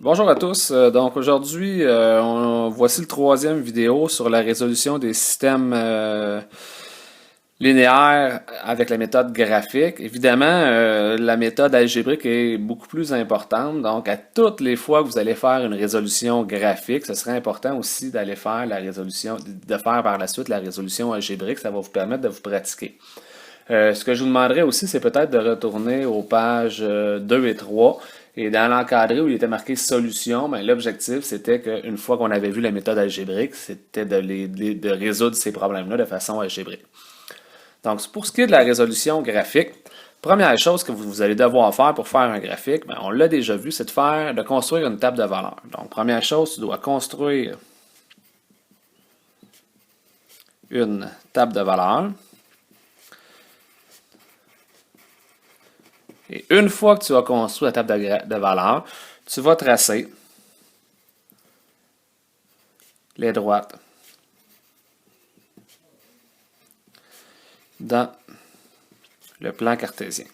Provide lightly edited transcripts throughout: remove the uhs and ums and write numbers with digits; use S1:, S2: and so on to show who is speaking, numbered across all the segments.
S1: Bonjour à tous. Donc aujourd'hui, voici le troisième vidéo sur la résolution des systèmes linéaires avec la méthode graphique. Évidemment, la méthode algébrique est beaucoup plus importante. Donc, à toutes les fois que vous allez faire une résolution graphique, ce serait important aussi d'aller faire la résolution, de faire par la suite la résolution algébrique. Ça va vous permettre de vous pratiquer. Ce que je vous demanderais aussi, c'est peut-être de retourner aux pages 2 et 3. Et dans l'encadré où il était marqué solution, ben, l'objectif, c'était qu'une fois qu'on avait vu la méthode algébrique, c'était de résoudre ces problèmes-là de façon algébrique. Donc, pour ce qui est de la résolution graphique, première chose que vous allez devoir faire pour faire un graphique, ben, on l'a déjà vu, c'est de construire une table de valeurs. Donc, première chose, tu dois construire une table de valeurs. Et une fois que tu as construit la table de valeurs, tu vas tracer les droites dans le plan cartésien.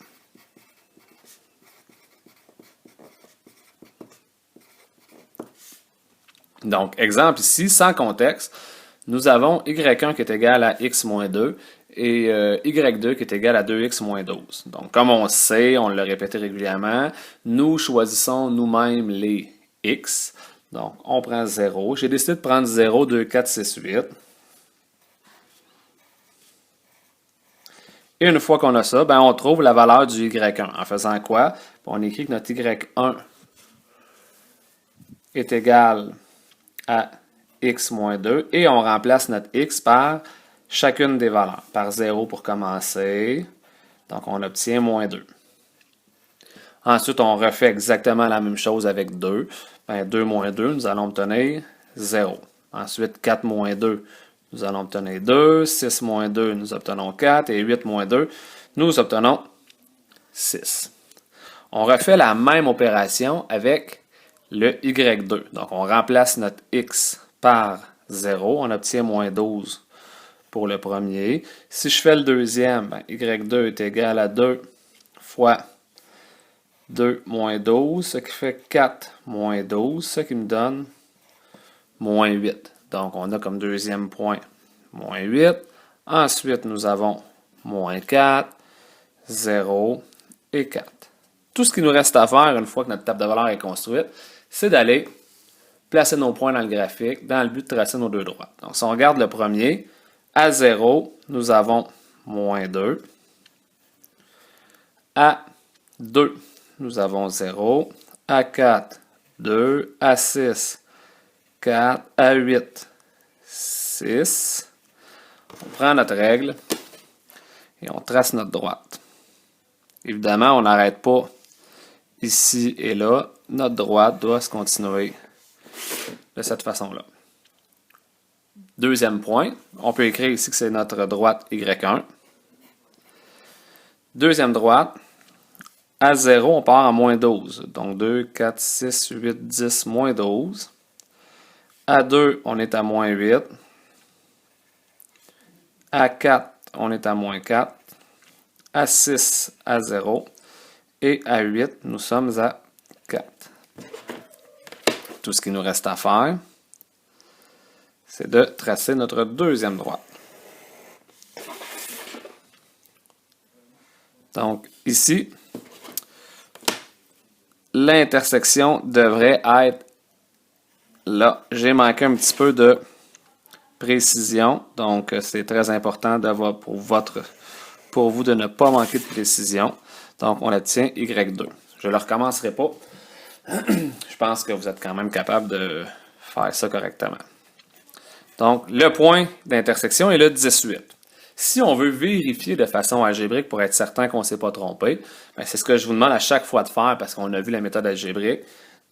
S1: Donc, exemple ici, sans contexte, nous avons y1 qui est égal à x moins 2 et y2 qui est égal à 2x moins 12. Donc, comme on sait, on l'a répété régulièrement, nous choisissons nous-mêmes les x. Donc, on prend 0. J'ai décidé de prendre 0, 2, 4, 6, 8. Et une fois qu'on a ça, ben, on trouve la valeur du y1. En faisant quoi? On écrit que notre y1 est égal à x moins 2 et on remplace notre x par chacune des valeurs. Par 0 pour commencer. Donc, on obtient moins 2. Ensuite, on refait exactement la même chose avec 2. Ben, 2 moins 2, nous allons obtenir 0. Ensuite, 4 moins 2, nous allons obtenir 2. 6 moins 2, nous obtenons 4. Et 8 moins 2, nous obtenons 6. On refait la même opération avec le y2. Donc, on remplace notre x par 0. On obtient moins 12 pour le premier. Si je fais le deuxième, ben, y2 est égal à 2 fois 2 moins 12, ce qui fait 4 moins 12, ce qui me donne moins 8. Donc, on a comme deuxième point moins 8. Ensuite, nous avons moins 4, 0 et 4. Tout ce qu'il nous reste à faire une fois que notre table de valeurs est construite, c'est d'aller placer nos points dans le graphique dans le but de tracer nos deux droites. Donc, si on regarde le premier, à 0, nous avons moins 2. À 2, nous avons 0. À 4, 2. À 6, 4. À 8, 6. On prend notre règle et on trace notre droite. Évidemment, on n'arrête pas ici et là. Notre droite doit se continuer de cette façon-là. Deuxième point, on peut écrire ici que c'est notre droite y1. Deuxième droite, à 0, on part en moins 12. Donc 2, 4, 6, 8, 10, moins 12. À 2, on est à moins 8. À 4, on est à moins 4. À 6, à 0. Et à 8, nous sommes à 4. Tout ce qu'il nous reste à faire, c'est de tracer notre deuxième droite. Donc, ici, l'intersection devrait être là. J'ai manqué un petit peu de précision, donc c'est très important d'avoir pour vous de ne pas manquer de précision. Donc, on obtient y2. Je ne le recommencerai pas. Je pense que vous êtes quand même capable de faire ça correctement. Donc, le point d'intersection est le 18. Si on veut vérifier de façon algébrique pour être certain qu'on ne s'est pas trompé, c'est ce que je vous demande à chaque fois de faire parce qu'on a vu la méthode algébrique.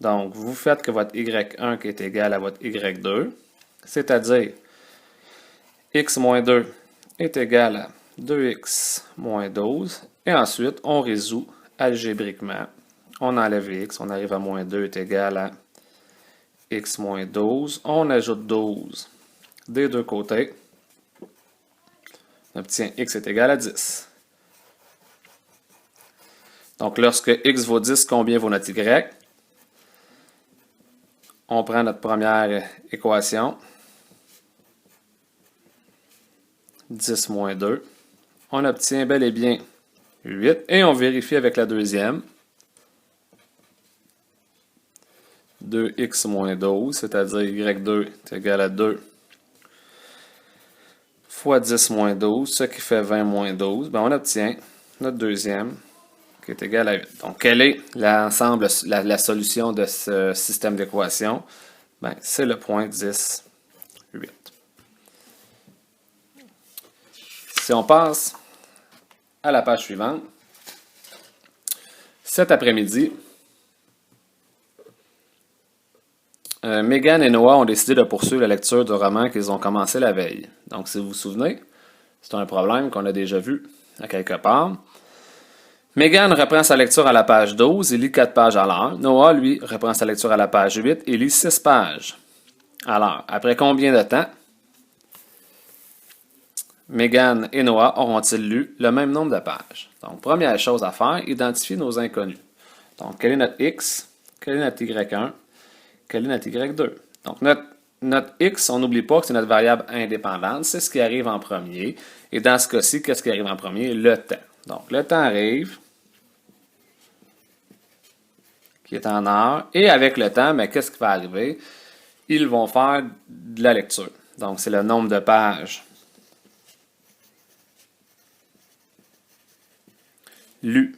S1: Donc, vous faites que votre y1 qui est égal à votre y2, c'est-à-dire x moins 2 est égal à 2x moins 12. Et ensuite, on résout algébriquement. On enlève x, on arrive à moins 2 est égal à x moins 12. On ajoute 12 des deux côtés. On obtient x est égal à 10. Donc, lorsque x vaut 10, combien vaut notre y? on prend notre première équation. 10 moins 2. On obtient bel et bien 8. Et on vérifie avec la deuxième. 2x moins 12, c'est-à-dire y2 est égal à 2 fois 10 moins 12, ce qui fait 20 moins 12. Ben, on obtient notre deuxième qui est égal à 8. Donc, quel est l'ensemble, la solution de ce système d'équation? Ben, c'est le point 10, 8. Si on passe à la page suivante, cet après-midi, Megan et Noah ont décidé de poursuivre la lecture du roman qu'ils ont commencé la veille. Donc, si vous vous souvenez, c'est un problème qu'on a déjà vu à quelque part. Megan reprend sa lecture à la page 12 et lit 4 pages à l'heure. Noah, lui, reprend sa lecture à la page 8 et lit 6 pages à l'heure. Après combien de temps Megan et Noah auront-ils lu le même nombre de pages? Donc, première chose à faire, identifier nos inconnus. Donc, quel est notre X? Quel est notre Y1? Quel est notre Y2? Donc, notre X, on n'oublie pas que c'est notre variable indépendante. C'est ce qui arrive en premier. Et dans ce cas-ci, qu'est-ce qui arrive en premier? Le temps. Donc, le temps arrive, qui est en heure. Et avec le temps, mais qu'est-ce qui va arriver? Ils vont faire de la lecture. Donc, c'est le nombre de pages lues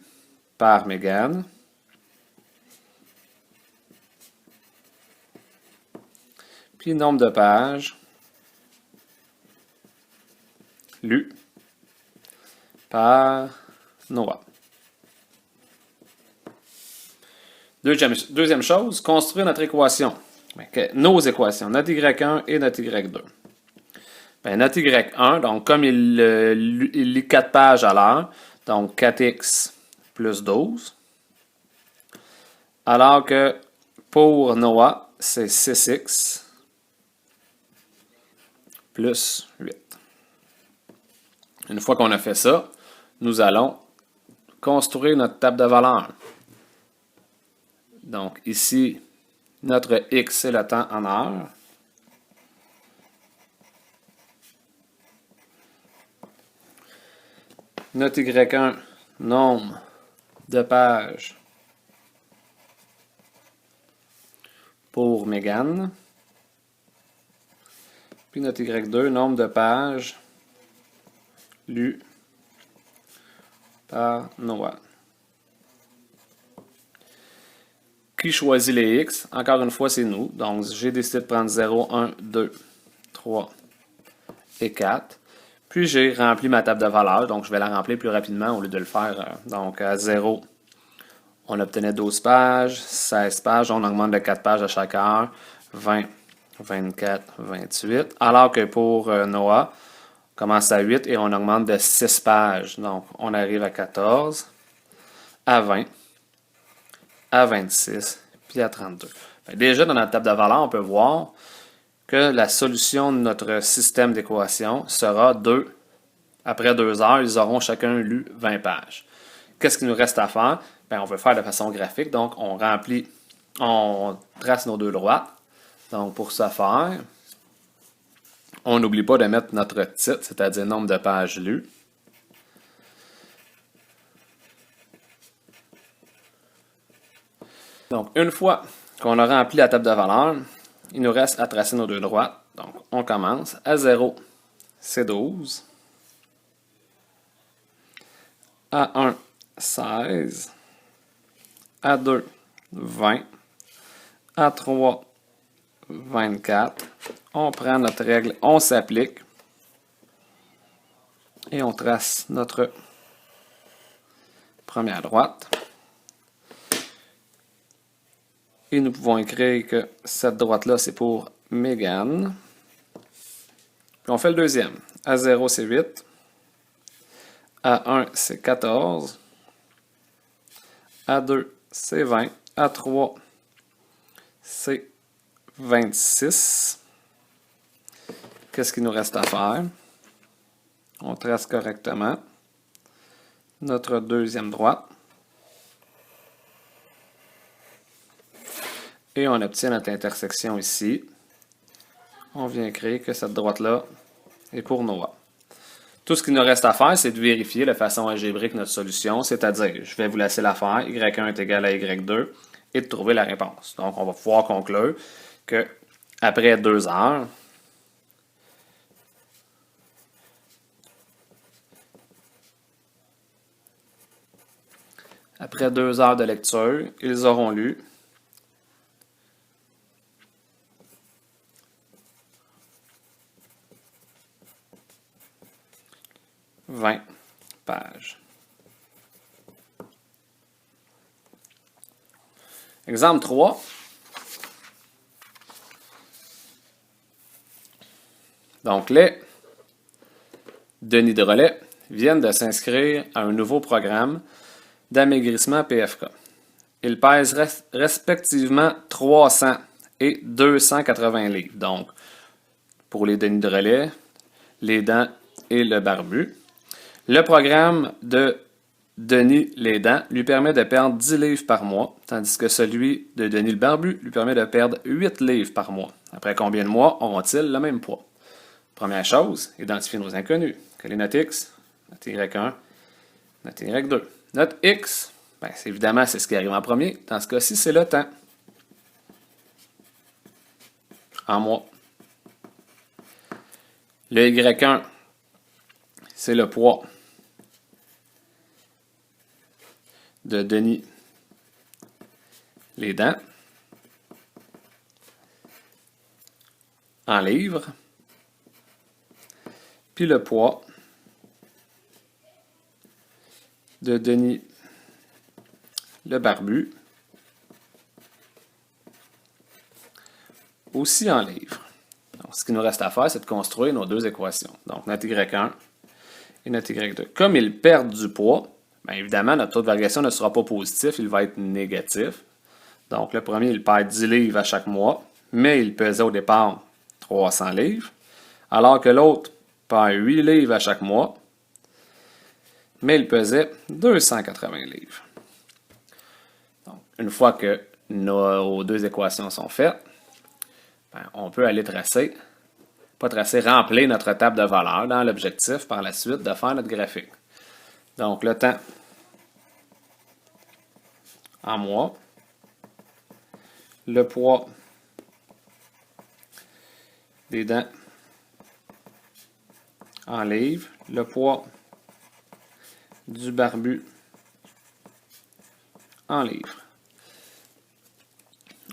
S1: par Megan. Puis, nombre de pages lues par Noah. Deuxième chose, construire notre équation. Nos équations, notre Y1 et notre Y2. Bien, notre Y1, donc comme il lit 4 pages à l'heure, donc 4x plus 12. Alors que pour Noah, c'est 6x plus 8. Une fois qu'on a fait ça, nous allons construire notre table de valeurs. Donc ici, notre x, c'est le temps en heure. Notre Y1, nombre de pages pour Megan. Puis notre Y2, nombre de pages lues par Noah. Qui choisit les X? Encore une fois, c'est nous. Donc, j'ai décidé de prendre 0, 1, 2, 3 et 4. Puis, j'ai rempli ma table de valeurs. Donc, je vais la remplir plus rapidement au lieu de le faire. Donc, à 0, on obtenait 12 pages, 16 pages. On augmente de 4 pages à chaque heure. 20, 24, 28. Alors que pour Noah, on commence à 8 et on augmente de 6 pages. Donc, on arrive à 14, à 20. À 26, puis à 32. Déjà, dans notre table de valeurs, on peut voir que la solution de notre système d'équation sera 2. Après 2 heures, ils auront chacun lu 20 pages. Qu'est-ce qu'il nous reste à faire? Bien, on veut faire de façon graphique, donc on trace nos deux droites. Donc, pour ce faire, on n'oublie pas de mettre notre titre, c'est-à-dire nombre de pages lues. Donc, une fois qu'on a rempli la table de valeurs, il nous reste à tracer nos deux droites. Donc, on commence. À 0, c'est 12. À 1, 16. À 2, 20. À 3, 24. On prend notre règle, on s'applique. Et on trace notre première droite. Et nous pouvons écrire que cette droite-là, c'est pour Megan. Puis on fait le deuxième. À 0, c'est 8. À 1, c'est 14. À 2, c'est 20. À 3, c'est 26. Qu'est-ce qu'il nous reste à faire? On trace correctement notre deuxième droite. Et on obtient notre intersection ici. On vient créer que cette droite-là est pour Noah. Tout ce qu'il nous reste à faire, c'est de vérifier de façon algébrique notre solution, c'est-à-dire, je vais vous laisser la faire, y1 est égal à y2, et de trouver la réponse. Donc, on va pouvoir conclure que après 2 heures, de lecture, ils auront lu 20 pages. Exemple 3. Donc, les Denis de Relais viennent de s'inscrire à un nouveau programme d'amaigrissement PFK. Ils pèsent respectivement 300 et 280 livres. Donc, pour les Denis de Relais, les dents et le barbu. Le programme de Denis les dents lui permet de perdre 10 livres par mois, tandis que celui de Denis le barbu lui permet de perdre 8 livres par mois. Après combien de mois auront-ils le même poids? Première chose, identifier nos inconnus. Quelle est notre X? Notre Y1, notre Y2. Notre X, ben, évidemment, c'est ce qui arrive en premier. Dans ce cas-ci, c'est le temps. En mois. Le Y1, c'est le poids de Denis les dents en livres. Puis le poids de Denis le barbu aussi en livres. Donc, ce qu'il nous reste à faire, c'est de construire nos deux équations. Donc, notre Y1 et notre Y2. Comme ils perdent du poids, bien évidemment, notre taux de variation ne sera pas positif, il va être négatif. Donc, le premier, il perd 10 livres à chaque mois, mais il pesait au départ 300 livres, alors que l'autre perd 8 livres à chaque mois, mais il pesait 280 livres. Donc, une fois que nos deux équations sont faites, ben, on peut aller remplir notre table de valeurs dans l'objectif par la suite de faire notre graphique. Donc, le temps en mois, le poids des dents en livres, le poids du barbu en livres.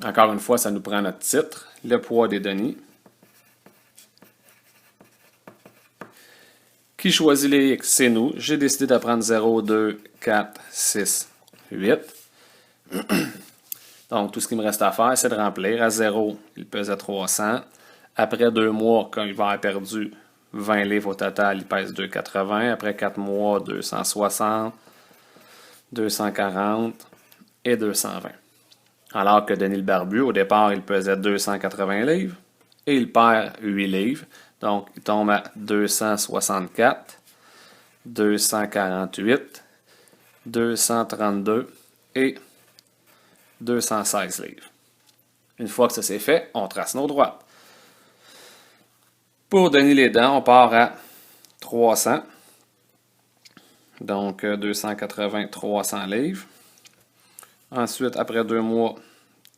S1: Encore une fois, ça nous prend notre titre, le poids des Denis. Qui choisit les X? C'est nous. J'ai décidé de prendre 0, 2, 4, 6, 8. Donc, tout ce qu'il me reste à faire, c'est de remplir. À 0, il pesait 300. Après 2 mois, quand il va avoir perdu 20 livres au total, il pèse 280. Après 4 mois, 260, 240 et 220. Alors que Denis le barbu, au départ, il pesait 280 livres et il perd 8 livres. Donc, il tombe à 264, 248, 232 et 216 livres. Une fois que ça c'est fait, on trace nos droites. Pour Denis les dents, on part à 300. Donc, 280, 300 livres. Ensuite, après 2 mois,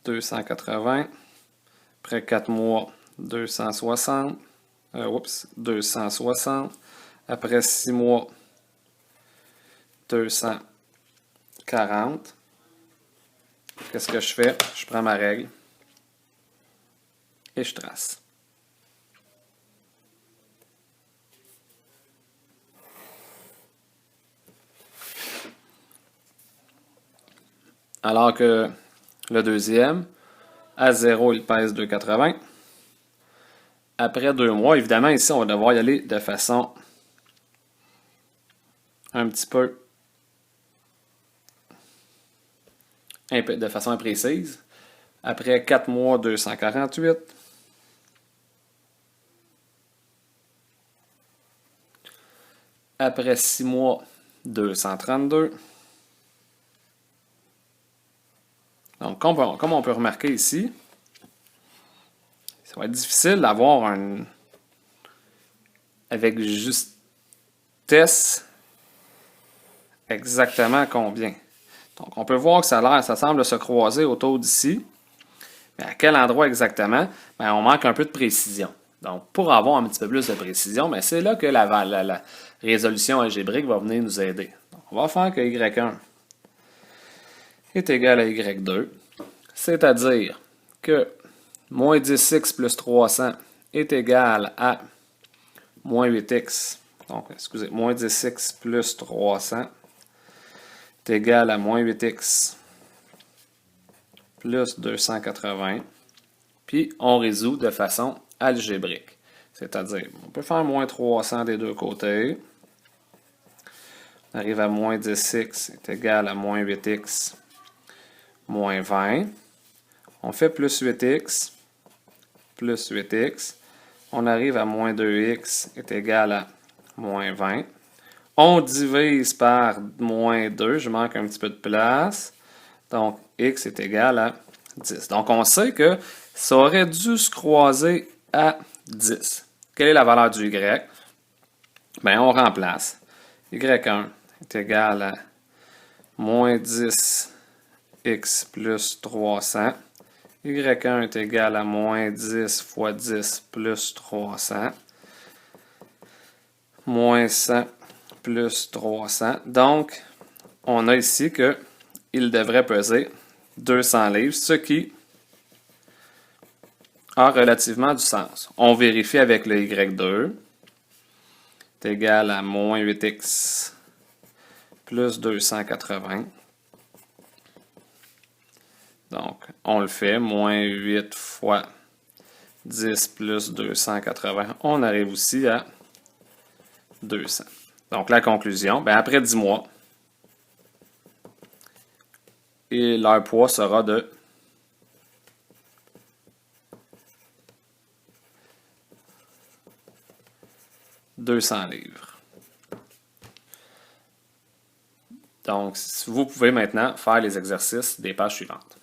S1: 280. Après 4 mois, 260. 260. Après 6 mois, 240. Qu'est-ce que je fais? Je prends ma règle et je trace. Alors que le deuxième, à 0, il pèse 2,80. Après 2 mois, évidemment, ici, on va devoir y aller de façon un petit peu de façon imprécise. Après 4 mois, 248. Après 6 mois, 232. Donc, comme on peut remarquer ici, ça va être difficile d'avoir un... avec justesse exactement combien. Donc, on peut voir que ça semble se croiser autour d'ici. Mais à quel endroit exactement? Bien, on manque un peu de précision. Donc, pour avoir un petit peu plus de précision, c'est là que la résolution algébrique va venir nous aider. Donc, on va faire que y1 est égal à y2, c'est-à-dire que moins 10x plus 300 est égal à moins 8x. Donc, excusez, moins 10x plus 300 est égal à moins 8x plus 280. Puis, on résout de façon algébrique. C'est-à-dire, on peut faire moins 300 des deux côtés. On arrive à moins 10x est égal à moins 8x moins 20. On fait plus 8x plus 8x. On arrive à moins 2x est égal à moins 20. On divise par moins 2. Je manque un petit peu de place. Donc, x est égal à 10. Donc, on sait que ça aurait dû se croiser à 10. Quelle est la valeur du y? Bien, on remplace. y1 est égal à moins 10x plus 300. y1 est égal à moins 10 fois 10 plus 300. Moins 100 plus 300. Donc, on a ici qu'il devrait peser 200 livres, ce qui a relativement du sens. On vérifie avec le y2 est égal à moins 8x plus 280. Donc, on le fait, moins 8 fois 10 plus 280. On arrive aussi à 200. Donc, la conclusion, après 10 mois, et leur poids sera de 200 livres. Donc, vous pouvez maintenant faire les exercices des pages suivantes.